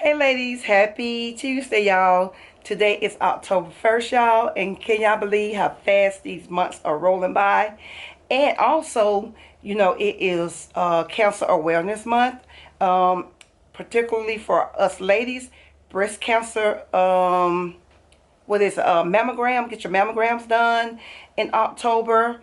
Hey ladies, happy Tuesday y'all. Today is October 1st y'all, and can y'all believe how fast these months are rolling by? And also, it is Cancer Awareness Month, particularly for us ladies. Breast cancer, mammogram. Get your mammograms done in October.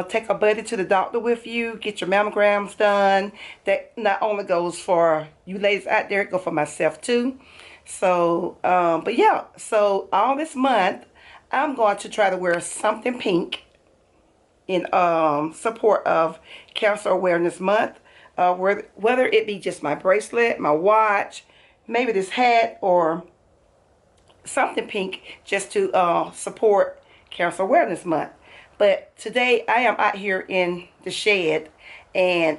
Take a buddy to the doctor with you. Get your mammograms done. That not only goes for you ladies out there, it goes for myself too. So, but yeah. So all this month, I'm going to try to wear something pink in support of Cancer Awareness Month. Whether it be just my bracelet, my watch, maybe this hat, or something pink just to support Cancer Awareness Month. But today I am out here in the shed. And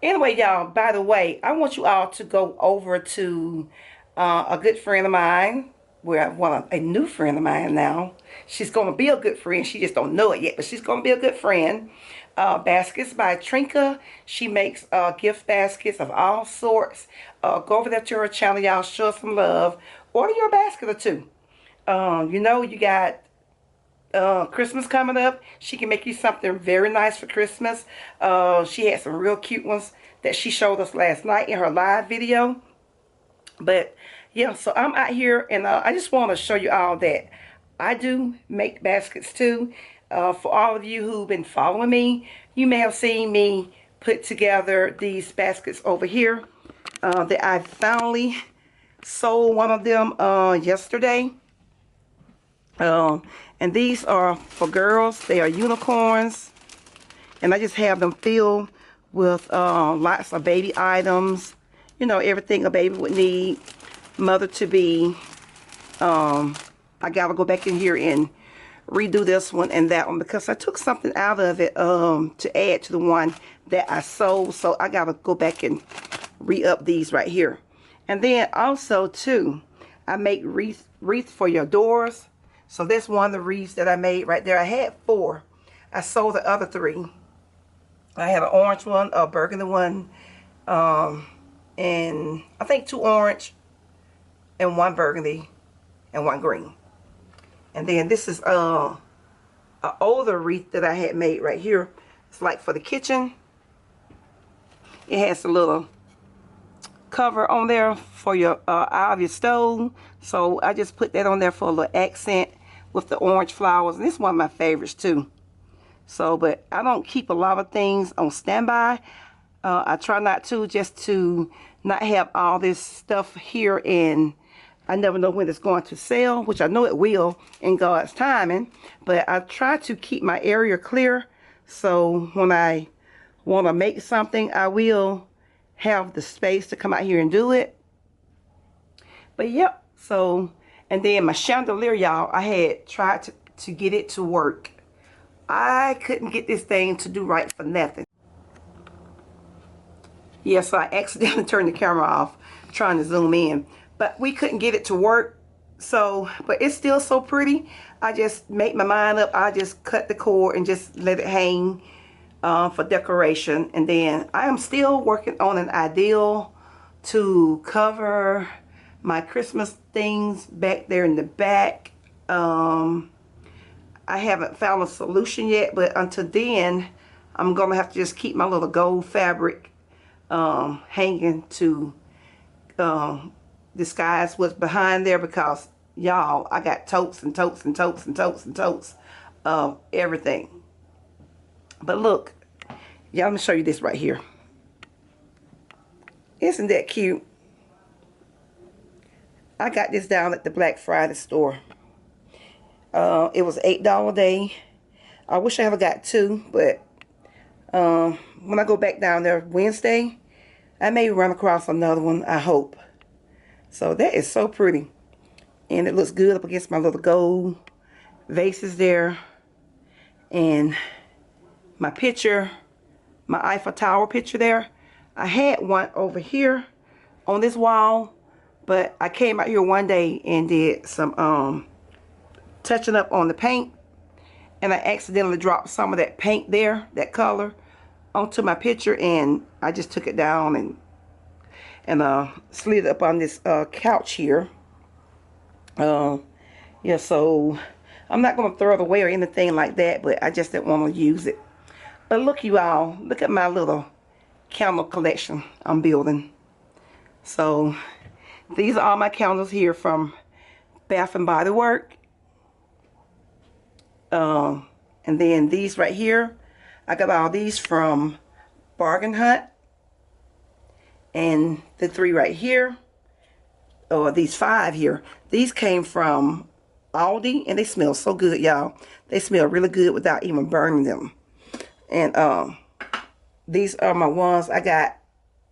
anyway, y'all, by the way, I want you all to go over to a good friend of mine. A new friend of mine now. She's going to be a good friend. She just don't know it yet, but she's going to be a good friend. Baskets by Trinka. She makes gift baskets of all sorts. Go over there to her channel, y'all. Show her some love. Order your basket or two. You got Christmas coming up. She can make you something very nice for Christmas. She had some real cute ones that she showed us last night in her live video. But yeah, so I'm out here, and I just want to show you all that I do make baskets too. For all of you who've been following me, you may have seen me put together these baskets over here that I finally sold one of them yesterday. And these are for girls. They are unicorns, and I just have them filled with lots of baby items. Everything a baby would need. Mother to be. I gotta go back in here and redo this one and that one because I took something out of it to add to the one that I sold. So I gotta go back and re-up these right here. And then also too, I make wreath for your doors. So this one of the wreaths that I made right there. I had 4. I sold the other 3. I had an orange one, a burgundy one, and I think 2 orange and 1 burgundy and 1 green. And then this is an older wreath that I had made right here. It's like for the kitchen. It has a little cover on there for your eye of your stove. So I just put that on there for a little accent with the orange flowers. And this is one of my favorites too. So, but I don't keep a lot of things on standby. I try not to, just to not have all this stuff here, and I never know when it's going to sell, which I know it will in God's timing. But I try to keep my area clear, so when I want to make something, I will have the space to come out here and do it. But yep, so, and then my chandelier, y'all, I had tried to get it to work. I couldn't get this thing to do right for nothing. Yeah, so I accidentally turned the camera off trying to zoom in. But we couldn't get it to work. So, but it's still so pretty. I just made my mind up. I just cut the cord and just let it hang for decoration. And then I am still working on an ideal to cover my Christmas things back there in the back. I haven't found a solution yet, but until then, I'm going to have to just keep my little gold fabric hanging to disguise what's behind there, because y'all, I got totes and totes and totes and totes and totes of everything. But look, y'all, let me show you this right here. Isn't that cute? I got this down at the Black Friday store. It was $8 a day. I wish I ever got 2, but when I go back down there Wednesday, I may run across another one, I hope. So that is so pretty. And it looks good up against my little gold vases there. And my picture, my Eiffel Tower picture there. I had one over here on this wall, but I came out here one day and did some touching up on the paint, and I accidentally dropped some of that paint there, that color, onto my picture, and I just took it down, and and slid up on this couch here. Yeah, so I'm not going to throw it away or anything like that, but I just didn't want to use it. But look, you all, look at my little candle collection I'm building. So these are all my candles here from Bath and Body Works. And then these right here, I got all these from Bargain Hunt. And the 3 right here, or these 5 here, these came from Aldi, and they smell so good, y'all. They smell really good without even burning them. And these are my ones I got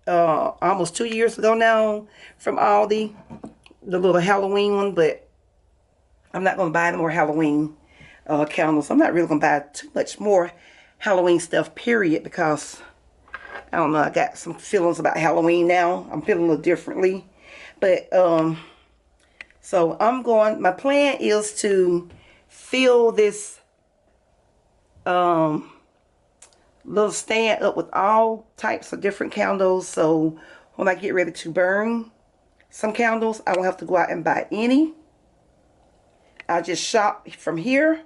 almost 2 years ago now from Aldi, the little Halloween one, but I'm not going to buy any more Halloween candles. I'm not really going to buy too much more Halloween stuff, period, because I don't know, I got some feelings about Halloween now. I'm feeling a little differently. But, so my plan is to fill this little stand up with all types of different candles. So when I get ready to burn some candles, I won't have to go out and buy any. I'll just shop from here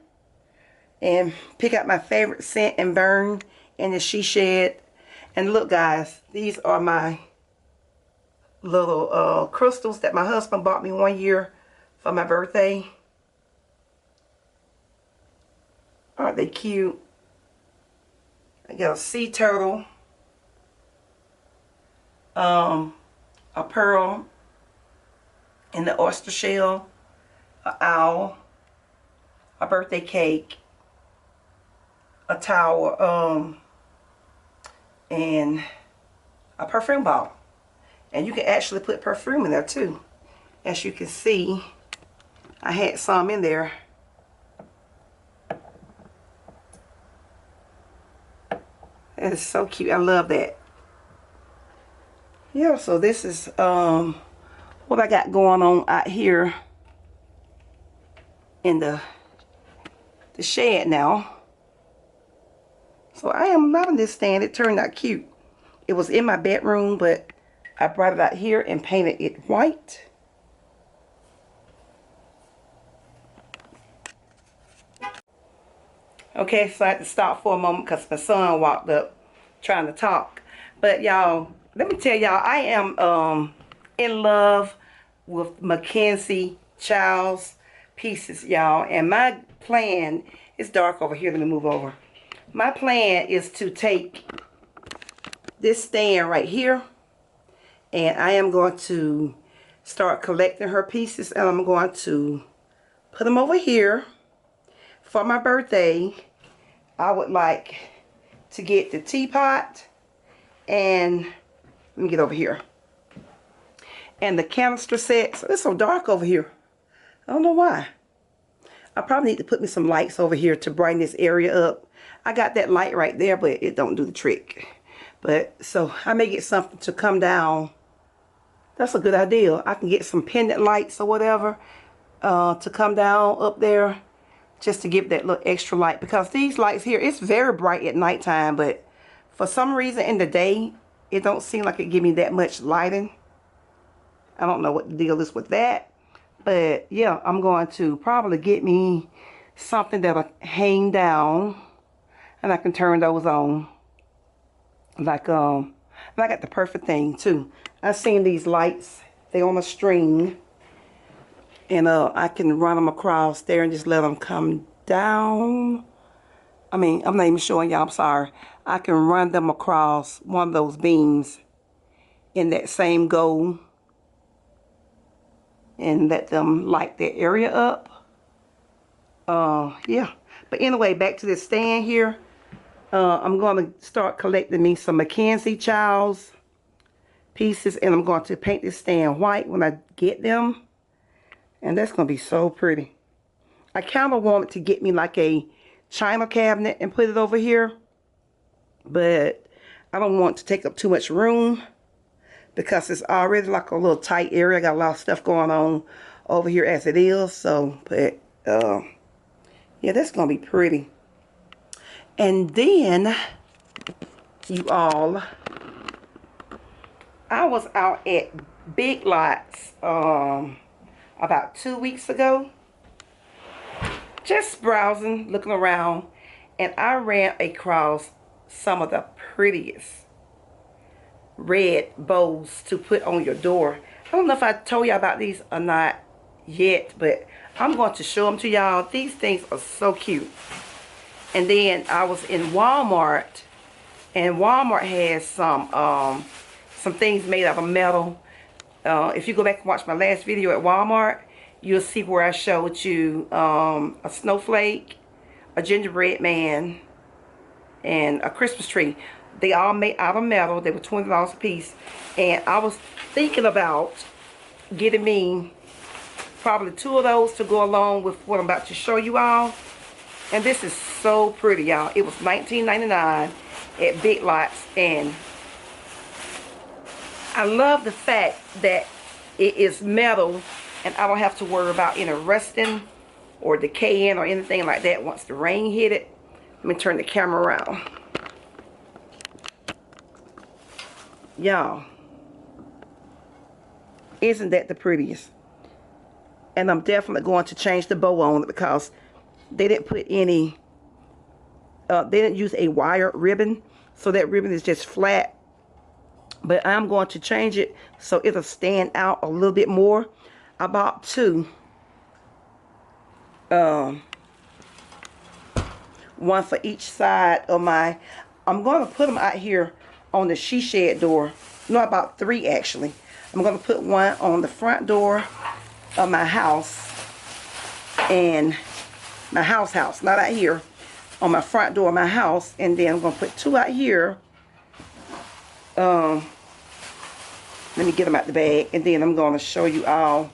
and pick out my favorite scent and burn in the she shed. And look, guys, these are my little crystals that my husband bought me one year for my birthday. Aren't they cute? I got a sea turtle, a pearl in the oyster shell, an owl, a birthday cake, a towel, and a perfume bottle. And you can actually put perfume in there too. As you can see, I had some in there. That is so cute. I love that. Yeah, so this is what I got going on out here in the shed now. So I am loving this stand. It turned out cute. It was in my bedroom, but I brought it out here and painted it white. Okay, so I had to stop for a moment because my son walked up trying to talk. But y'all, let me tell y'all, I am in love with Mackenzie Childs pieces, y'all. And my plan, it's dark over here, let me move over. My plan is to take this stand right here, and I am going to start collecting her pieces, and I'm going to put them over here. For my birthday, I would like to get the teapot, and let me get over here, and the canister set. So it's so dark over here. I don't know why. I probably need to put me some lights over here to brighten this area up. I got that light right there, but it don't do the trick. But so I may get something to come down. That's a good idea. I can get some pendant lights or whatever to come down up there, just to give that little extra light. Because these lights here, it's very bright at nighttime, but for some reason in the day, it don't seem like it give me that much lighting. I don't know what the deal is with that. But yeah, I'm going to probably get me something that'll hang down, and I can turn those on. Like and I got the perfect thing too. I've seen these lights, they on a string, and I can run them across there and just let them come down. I mean, I'm not even showing y'all, I'm sorry. I can run them across one of those beams in that same gold and let them light that area up. Yeah. But anyway, back to this stand here. I'm going to start collecting me some Mackenzie Childs pieces, and I'm going to paint this stand white when I get them. And that's going to be so pretty. I kind of wanted to get me like a china cabinet and put it over here, but I don't want to take up too much room because it's already like a little tight area. I got a lot of stuff going on over here as it is. So, but yeah, that's going to be pretty. And then, you all, I was out at Big Lots about 2 weeks ago, just browsing, looking around, and I ran across some of the prettiest red bows to put on your door. I don't know if I told y'all about these or not yet, but I'm going to show them to y'all. These things are so cute. And then I was in Walmart, and Walmart has some things made out of metal. If you go back and watch my last video at Walmart, you'll see where I showed you a snowflake, a gingerbread man, and a Christmas tree. They all made out of metal. They were $20 a piece. And I was thinking about getting me probably 2 of those to go along with what I'm about to show you all. And this is so pretty, y'all. It was $19.99 at Big Lots, and I love the fact that it is metal and I don't have to worry about any rusting or decaying or anything like that once the rain hit it. Let me turn the camera around. Y'all, isn't that the prettiest? And I'm definitely going to change the bow on it because they didn't put any, they didn't use a wire ribbon, so that ribbon is just flat. But I'm going to change it so it'll stand out a little bit more. I bought 2. One for each side of my, I'm going to put them out here on the she shed door. No, I bought 3 actually. I'm going to put one on the front door of my house, and my house, not out here, on my front door of my house. And then I'm going to put 2 out here. Let me get them out the bag, and then I'm going to show you all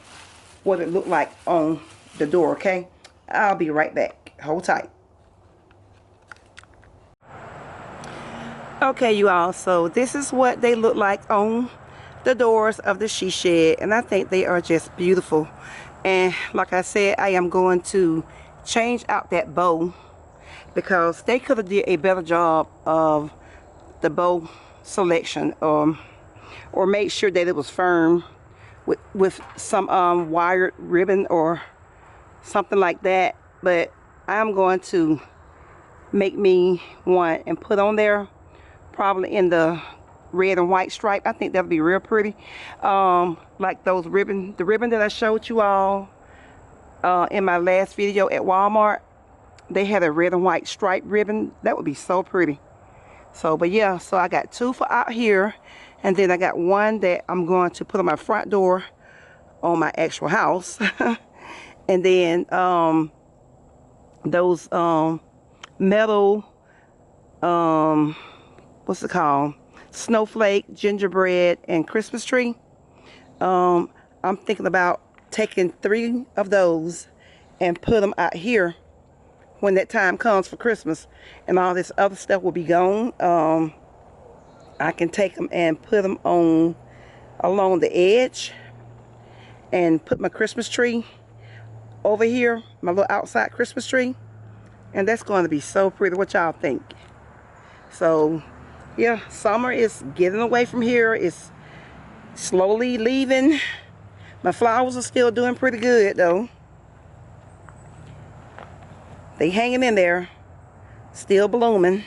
what it looked like on the door, okay? I'll be right back. Hold tight. Okay, you all, so this is what they look like on the doors of the she shed, and I think they are just beautiful. And like I said, I am going to change out that bow because they could have did a better job of the bow selection, or made sure that it was firm with some wired ribbon or something like that. But I'm going to make me one and put on there, probably in the red and white stripe. I think that'll be real pretty, like those the ribbon that I showed you all in my last video at Walmart. They had a red and white stripe ribbon. That would be so pretty. So, but yeah, so I got 2 for out here, and then I got 1 that I'm going to put on my front door on my actual house. And then those metal, what's it called, snowflake, gingerbread, and Christmas tree. I'm thinking about taking 3 of those and put them out here when that time comes for Christmas, and all this other stuff will be gone. I can take them and put them on along the edge and put my Christmas tree over here, my little outside Christmas tree, and that's going to be so pretty. What y'all think? So yeah, summer is getting away from here. It's slowly leaving. My flowers are still doing pretty good though. They hanging in there, still blooming.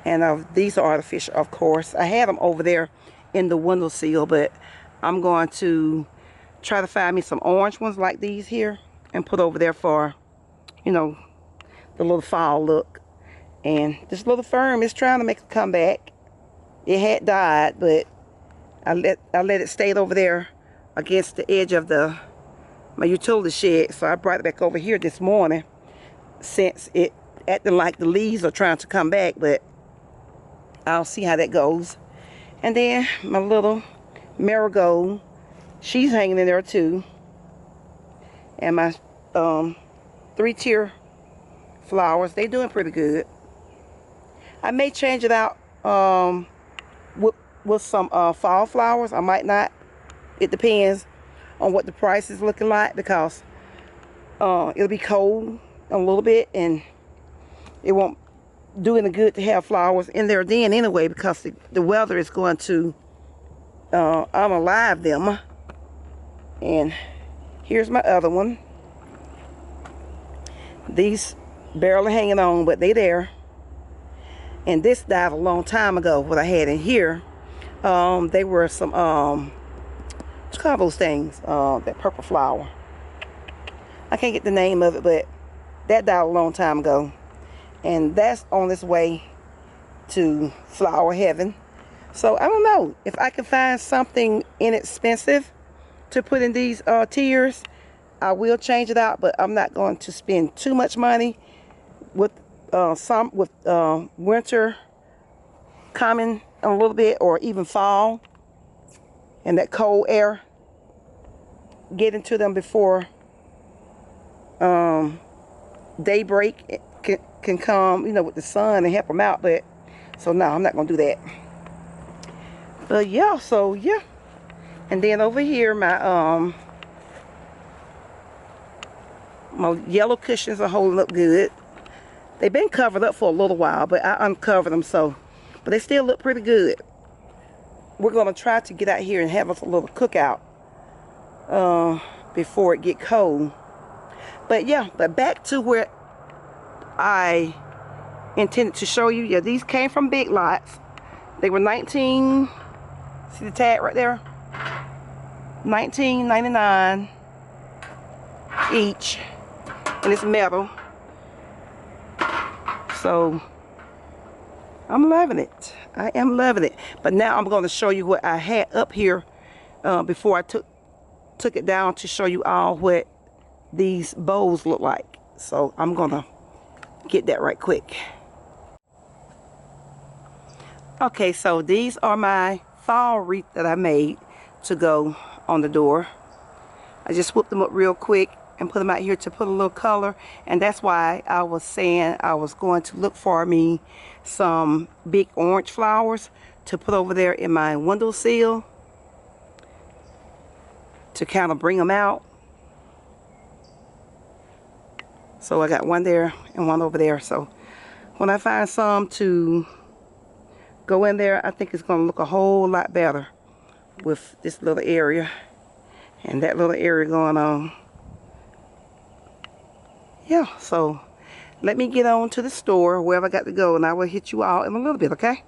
And these are artificial, of course. I had them over there in the windowsill, but I'm going to try to find me some orange ones like these here and put over there for, you know, the little fall look. And this little fern is trying to make a comeback. It had died, but I let it stay over there against the edge of my utility shed. So I brought it back over here this morning, since it acting like the leaves are trying to come back, but I'll see how that goes. And then my little marigold, she's hanging in there too. And my 3-tier flowers, they doing pretty good. I may change it out with some fall flowers. I might not. It depends on what the price is looking like, because it'll be cold a little bit, and it won't do any good to have flowers in there then anyway, because the weather is going to unalive them. And here's my other one. These barely hanging on, but they there. And this died a long time ago. What I had in here, they were some what you call those things? That purple flower. I can't get the name of it, but that died a long time ago. And that's on its way to flower heaven. So I don't know if I can find something inexpensive to put in these tiers. I will change it out, but I'm not going to spend too much money with winter coming a little bit, or even fall, and that cold air getting to them before daybreak can come, you know, with the sun and help them out. But so no, I'm not gonna do that. But yeah, so yeah. And then over here, my yellow cushions are holding up good. They've been covered up for a little while, but I uncovered them, so, but they still look pretty good. We're gonna try to get out here and have us a little cookout before it get cold. But yeah, but back to where I intended to show you. Yeah, these came from Big Lots. They were $19. See the tag right there? $19.99 each, and it's metal. So I'm loving it. I am loving it. But now I'm going to show you what I had up here before I took it down, to show you all what these bowls look like. So I'm gonna get that right quick. Okay, so these are my fall wreath that I made to go on the door. I just whipped them up real quick and put them out here to put a little color. And that's why I was saying I was going to look for me some big orange flowers to put over there in my windowsill to kind of bring them out. So I got one there and one over there. So when I find some to go in there, I think it's going to look a whole lot better with this little area and that little area going on. Yeah, so let me get on to the store, wherever I got to go, and I will hit you all in a little bit, okay?